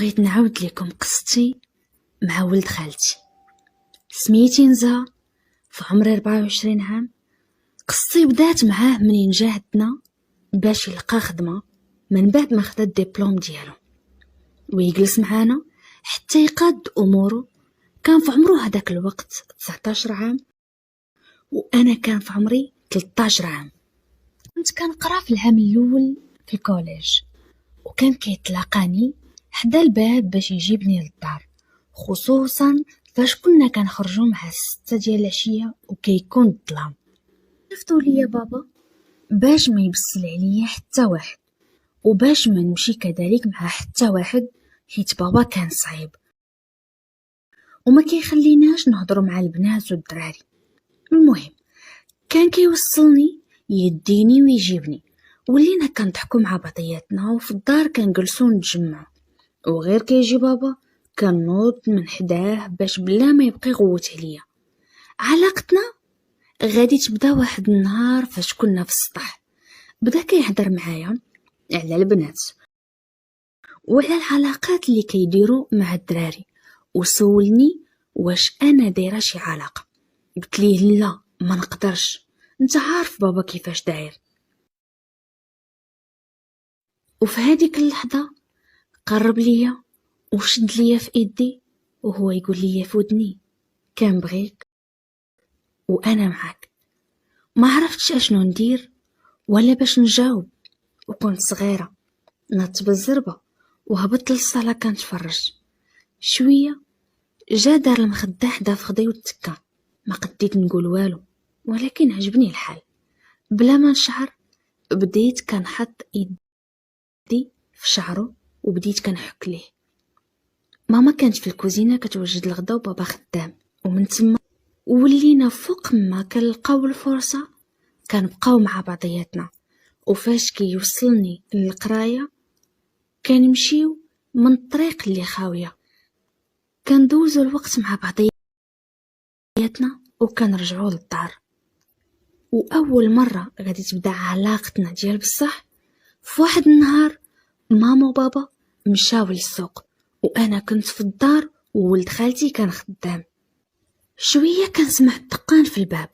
بغيت نعاود لكم قصتي مع ولد خالتي سميتي نزهة في عمري 24 عام. قصتي بدات معاه منين جا عندنا باش يلقى خدمه من بعد ما خدا الدبلوم ديالو ويجلس معانا حتى يقاد اموره. كان في عمره هذاك الوقت 19 عام وانا كان في عمري 13 عام. كنت كنقرا في العام الاول في الكوليج وكان كيتلاقاني حدا الباب باش يجيبني للدار، خصوصا فاش كنا كنخرجوا مع 6 ديال العشيه وكيكون الظلام. شفتو ليا بابا باش ما يبسل عليا حتى واحد وباش ما نمشي كذلك مع حتى واحد، حيت بابا كان صعيب وما كيخليناش نهضروا مع البنات والدراري. المهم كان كيوصلني يديني ويجيبني ولينا كنضحكوا مع بعضياتنا وفي الدار كنجلسوا نتجمعوا، وغير كيجي بابا كنوض من حداه باش بلا ما يبقى يغوت عليا. علاقتنا غادي تبدا واحد النهار فاش كنا في السطح. بدا كيهضر معايا على البنات وعلى العلاقات اللي كيديروا مع الدراري وسولني واش انا دايره شي علاقه. قلت ليه لا ما نقدرش، انت عارف بابا كيفاش داير. وفي هذيك اللحظه قرب ليا وشد ليا في ايدي وهو يقول لي في ودني كنبغيك وانا معاك. ما عرفتش اشنو ندير ولا باش نجاوب، وكنت صغيره نط بالزربه وهبطت للصاله كنتفرج. شويه جا دار المخده حدا فخدي وتكا. ما قديت نقول والو ولكن عجبني الحال. بلا ما نشعر بديت كنحط يدي في شعره وبديت كنحك ليه. ماما كانت في الكوزينه كتوجد الغدا وبابا خدام، ومن تما ولينا فوق ما كنلقاو الفرصه كنبقاو مع بعضياتنا. وفاش كيوصلني للقرايه كنمشيو من الطريق اللي خاويه، كندوزو الوقت مع بعضياتنا وكنرجعو للدار. واول مره غادي تبدا علاقتنا ديال بصح في واحد النهار ماما وبابا مشاو للسوق وانا كنت في الدار وولد خالتي كان خدام. شويه كنسمع الدقان في الباب،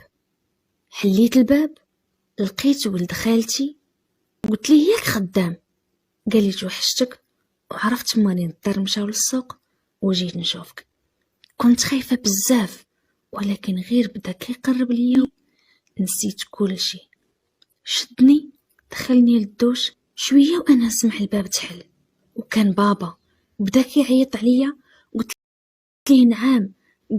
حليت الباب لقيت ولد خالتي. قلت ليه ياك خدام؟ قال لي توحشتك وعرفت ماني الدار مشاو للسوق وجيت نشوفك. كنت خايفه بزاف ولكن غير بدا كيقرب ليا نسيت كل شيء. شدني دخلني للدوش. شويه وانا سمع الباب تحل وكان بابا بدا كيعيط عليا. قلت ليه نعم.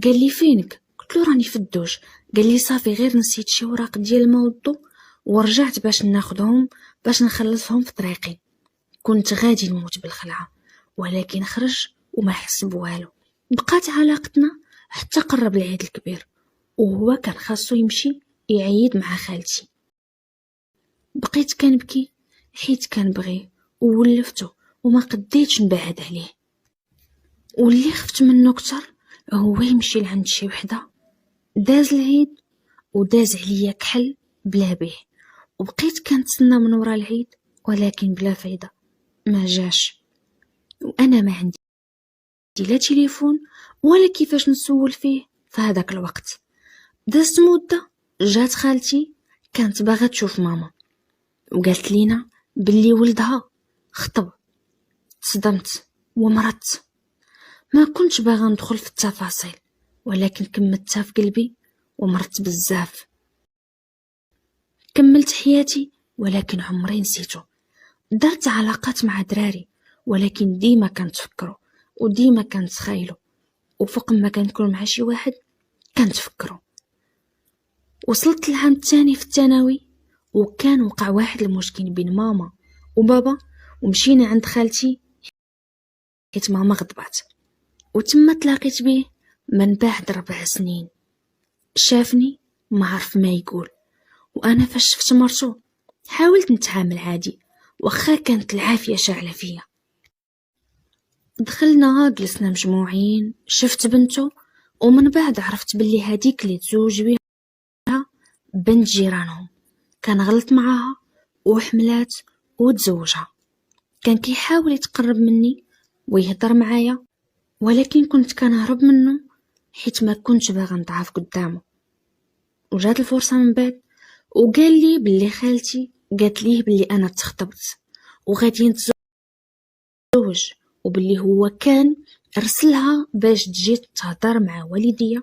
قال لي فينك؟ قلت له راني في الدوش. قال لي صافي غير نسيت شي وراق ديال الماء والضو ورجعت باش ناخذهم باش نخلصهم في طريقي. كنت غادي نموت بالخلعه ولكن خرج وما حس بوالو. بقات علاقتنا حتى قرب العيد الكبير وهو كان خاصو يمشي يعيد مع خالتي. بقيت كنبكي حيت كنبغيه وولفته وما قديتش نبعد عليه. واللي خفت منه كتر هو يمشي لعند شي وحده. داز العيد وداز عليا كحل بلا بيه وبقيت كنتسنى من ورا العيد ولكن بلا فايده ما جاش. وانا ما عندي لا تليفون ولا كيفاش نسول فيه في هذاك الوقت. دازت مده جات خالتي كانت باغا تشوف ماما وقالت لينا باللي ولدها خطب. صدمت ومرضت. ما كنتش باغا ندخل في التفاصيل ولكن كملتها في قلبي ومرضت بزاف. كملت حياتي ولكن عمري نسيته. درت علاقات مع دراري ولكن ديما كنتفكروا وديما كنتخايلوا وفوق ما كنكون مع شي واحد كنتفكروا. وصلت العام الثاني في الثانوي وكان وقع واحد المشكل بين ماما وبابا ومشينا عند خالتي حيت ماما غضبات وتما تلاقيت به من بعد 4 سنين. شافني ما عرف ما يقول وانا فاش شفت مرتو حاولت نتعامل عادي واخا كانت العافيه شاعله فيا. دخلنا جلسنا مجموعين شفت بنته ومن بعد عرفت باللي هذيك اللي تزوج بها بنت جيرانهم. كان غلط معاها وحملات وتزوجها. كان كيحاول يتقرب مني ويهضر معايا، ولكن كنت كنهرب منه حيت ما كنتش باغا نضعف قدامه. وجات الفرصه من بعد وقال لي بلي خالتي قالت ليه بلي انا تخطبت وغادي نتزوج، وبلي هو كان ارسلها باش تجي تهضر مع والديا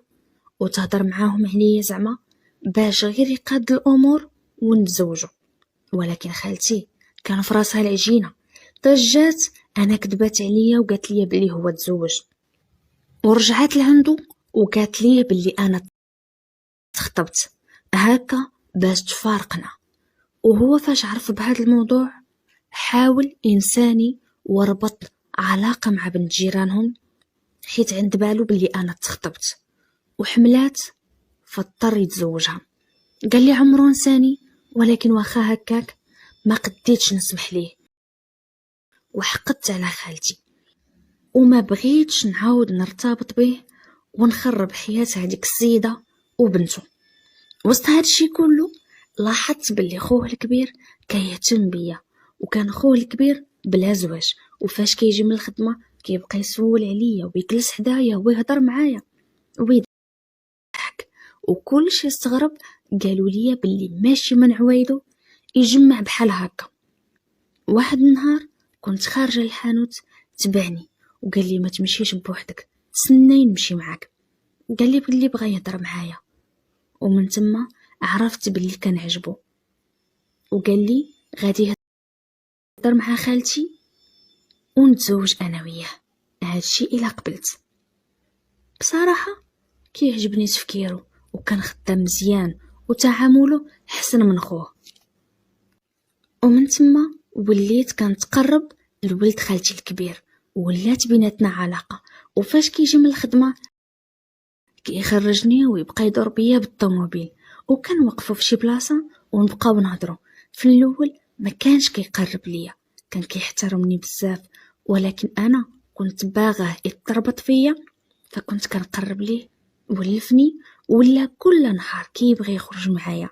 وتهضر معاهم عليا زعما باش غير يقاد الامور ونتزوجوا. ولكن خالتي كان في راسها العجينه، ضجات انا كذبات عليا وقالت لي بلي هو تزوج، ورجعت لعندو وقالت ليه بلي انا تخطبت هكا باش تفارقنا. وهو فاش عرف بهذا الموضوع حاول ينساني وربط علاقة مع بنت جيرانهم حيت عند بالو بلي انا تخطبت وحملات فاضطر يتزوجها. قال لي عمرو نساني، ولكن واخا هكاك ما قديتش نسمح ليه وحقدت على خالتي وما بغيتش نعاود نرتبط به ونخرب حياة هذيك السيدة وبنته. وسط هادشي كله لاحظت بلي خوه الكبير كيهتم بيا، وكان خوه الكبير بلا زواج، وفاش كيجي من الخدمه كيبقى يسول عليا ويجلس حدايا ويهضر معايا ويضحك. وكلشي استغرب، قالوا لي بلي ماشي من عوايدو يجمع بحال هكا. واحد النهار كنت خارجه الحانوت تبعني وقال لي ما تمشيش بوحدك، تسنى نمشي معاك. قال لي بلي بغى يهضر معايا، ومن تما عرفت بلي كان عجبو وقال لي غادي يهضر مع خالتي ونتزوج انا وياه. هادشي الا قبلت. بصراحه كيعجبني تفكيرو وكان خدام مزيان وتعامله حسن من خوه. ومن تما وليت كنتقرب لولد خالتي الكبير ولات بيناتنا علاقه. وفاش كيجي من الخدمه كيخرجني ويبقى يدور بيا بالطوموبيل، وكان وقفوا في شي بلاصه ونبقاو نهضروا. في الاول ما كانش كيقرب ليا، كان كيحترمني بزاف، ولكن انا كنت باغاه يتربط فيا فكنت كنقرب ليه. ولفني ولا كل نهار كيبغي يخرج معايا،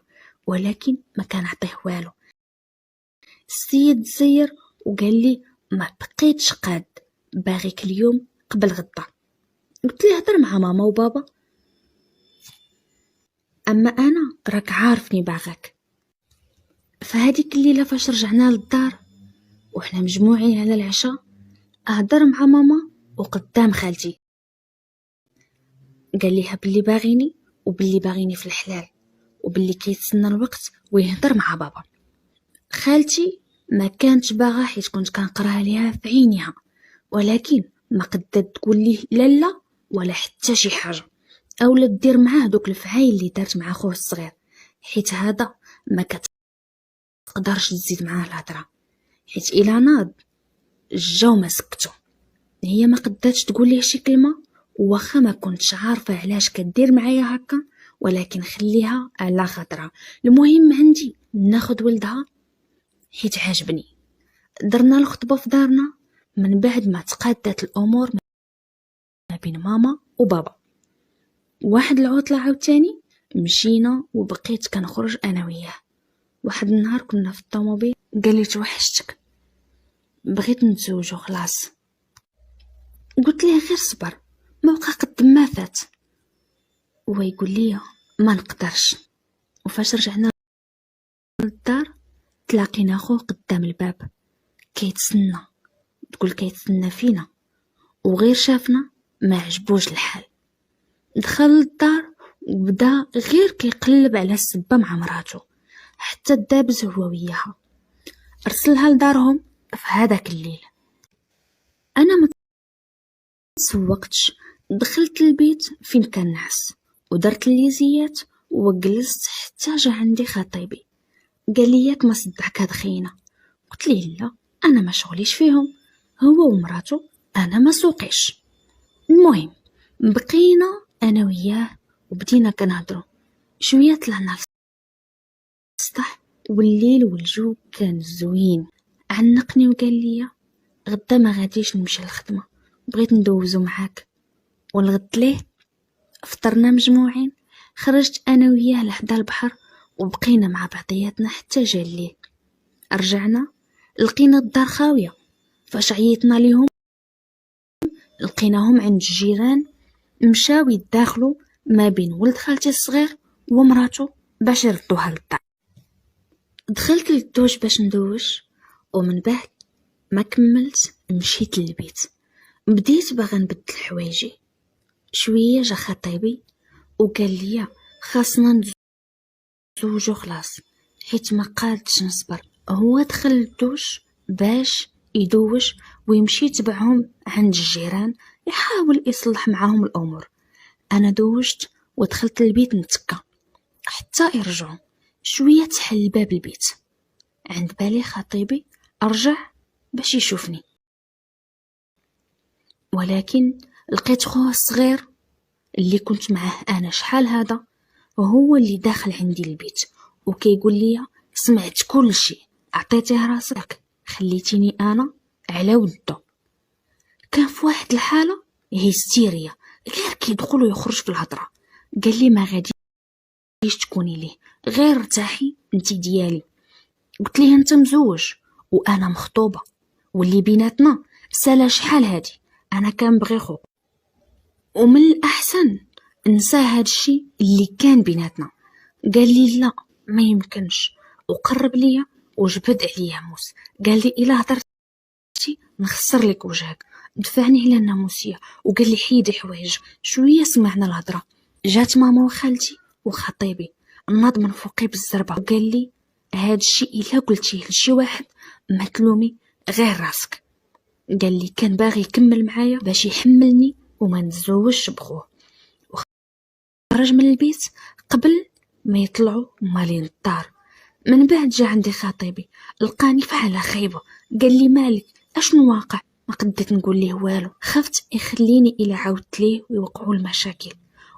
ولكن ما كنعطيه والو. السيد زير وقال لي ما بقيتش قاد، باغيك اليوم قبل غدا. قلت ليه هضر مع ماما وبابا، اما انا راك عارفني باغاك. فهاديك الليله فاش رجعنا للدار وحنا مجموعين على العشاء اهضر مع ماما وقدام خالتي، قال ليها بلي باغيني وبلي باغيني في الحلال وبلي كيتسنى الوقت ويهضر مع بابا. خالتي ما كانتش باغا حيت كنت كنقراها ليها في عينيها، ولكن ما قدت تقول ليه لا ولا حتى شي حاجه، اولا دير معاه دوك الفعايل اللي دارت مع خوه الصغير، حيت هذا ما كتقدرش تزيد معاه الهضره، حيت الا ناض جاو ما سكتو. هي ما قداتش تقول ليه شي كلمه، واخا ما كنتش عارفه علاش كدير معايا هكا، ولكن خليها على خاطرها. المهم عندي ناخد ولدها حيت عاجبني. درنا الخطبه في دارنا من بعد ما تقادت الامور ما بين ماما وبابا. واحد العطله عاوتاني مشينا وبقيت كنخرج انا وياه. واحد النهار كنا في الطوموبيل قال لي توحشتك، بغيت نتزوجو خلاص. قلت ليه غير صبر، ما بقى قد ما فات. هو يقول لي ما نقدرش. وفاش رجعنا للدار تلاقينا خوه قدام الباب كيتسنى، تقول كيتسنى فينا، وغير شافنا ما عجبوش الحال. دخل للدار وبدا غير كيقلب على السبه مع مراته حتى دابز هو وياها، ارسلها لدارهم في هذاك الليل. انا ما تسوقتش، دخلت البيت فين كان نعس ودرت الليزيات وجلست حتى جا عندي خطيبي. قال لي ياك ما صدعك هاد خينا؟ قلت ليه لا، انا ما شغليش فيهم، هو ومراته، انا ما سوقيش. المهم بقينا انا وياه وبدينا كنهضروا شويه، طلعنا للسطح والليل والجو كان زوين. عنقني وقال لي غدا ما غاديش نمشي للخدمه، بغيت ندوزو معاك. ولغد ليه فطرنا مجموعين، خرجت انا وياه لحدا البحر وبقينا مع بعضياتنا حتى جا الليل. رجعنا لقينا الدار خاويه. فاش عيطنا ليهم لقيناهم عند الجيران، مشاو يتداخلوا ما بين ولد خالتي الصغير ومراته باش يردوها للدار. دخلت للدوش باش ندوش، ومن بعد ما كملت مشيت للبيت. بديت باغا نبدل حوايجي، شويه جا خطيبي وقال لي خاصنا نتزوجو خلاص، حيت ما قادش نصبر. هو دخل للدوش باش يدوش ويمشي تبعهم عند الجيران يحاول يصلح معاهم الامور. انا دوشت ودخلت البيت نتكا حتى يرجعوا. شويه تحل باب البيت، عند بالي خطيبي ارجع باش يشوفني، ولكن لقيت خوه الصغير اللي كنت معاه انا شحال هذا وهو اللي داخل عندي البيت وكيقول لي سمعت كل شيء، عطيتيه راسك، خليتيني انا على ولده. كان في واحد الحاله هيستيريا، غير كيدخل ويخرج في الهضره. قال لي ما غاديش تكوني ليه، غير ارتاحي انتي ديالي. قلت ليه انت مزوج وانا مخطوبه، واللي بيناتنا سالا شحال هادي، انا كنبغي خوك ومن الاحسن نسى هاد الشيء اللي كان بيناتنا. قال لي لا ما يمكنش، وقرب ليا وجبد عليا موس. قال لي الا هضرتي نخسر لك وجهك. دفعني على الناموسيه وقال لي حيدي حوايج. شويه سمعنا الهضره، جات ماما وخالتي وخطيبي ناض من فوقي بالزربه وقال لي هاد الشيء الا قلتيه لشي واحد ما تلومي غير راسك. قال لي كان باغي يكمل معايا باش يحملني وما نتزوجش بخوه. خرج من البيت قبل ما يطلعوا مالين الدار. من بعد جا عندي خطيبي لقاني في حاله خايبه، قال لي مالك اشنو واقع؟ ما قدرت نقول ليه والو، خفت يخليني الى عاودت ليه ويوقعوا المشاكل،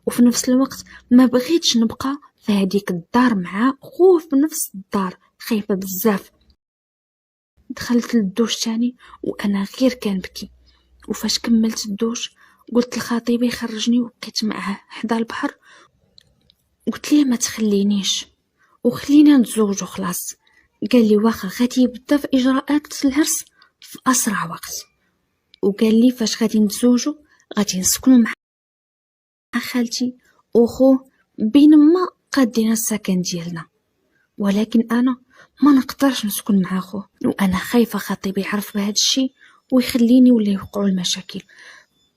وفي نفس الوقت ما بغيتش نبقى في هذيك الدار مع خوه في نفس الدار، خايفه بزاف. دخلت للدوش تاني وانا غير كنبكي، وفاش كملت الدوش قلت لخطيبي خرجني وبقيت معاه حدا البحر. قلت ليه ما تخلينيش وخلينا نتزوجوا خلاص. قال لي واخا غادي يبدا في اجراءات العرس في اسرع وقت، وقال لي فاش غادي نتزوجوا غادي نسكنوا مع خالتي وخوه بينما قادين السكن ديالنا. ولكن انا ما نقدرش نسكن مع خوه، وانا خايفه خطيبي يعرف بهذا الشيء ويخليني ولا يوقعوا المشاكل.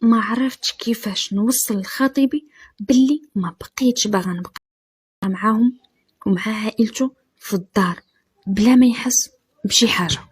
ما عرفتش كيفاش نوصل لخطيبي باللي ما بقيتش باغا نبقى معاهم ومع عائلته في الدار بلا ما يحس بشي حاجه.